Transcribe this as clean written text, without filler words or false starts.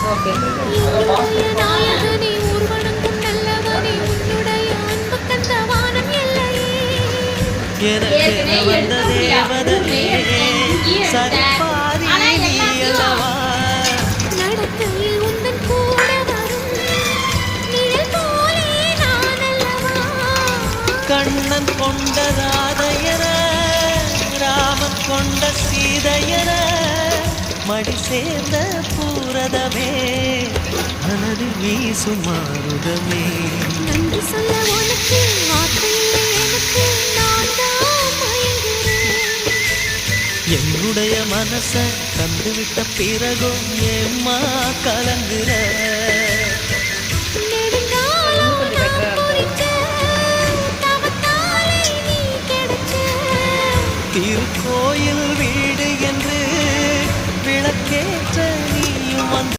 Okay. என்னுடைய நாயகனே ஊர்வனங்கும் நல்லவனே உன்னுடைய அன்பு கந்த வானம் எல்லையே எனக்கென வந்த தேவதையே சரிபாதி நீ அல்லவா நடக்கையில் உந்தன் கூட வரும் நிழல் போலே நான் அல்லவா கண்ணன் கொண்ட ராதையர ராமன் கொண்ட சீதையர மடி சேர்ந்த பூரதமே மனதில் வீசும் மாருதமே நன்றி சொல்ல உனக்கு வார்த்தை இல்லை எனக்கு நான் தான் மயங்குறேன் என்னுடைய மனச கண்டுவிட்ட பிறகும் ஏம்மா கலங்குற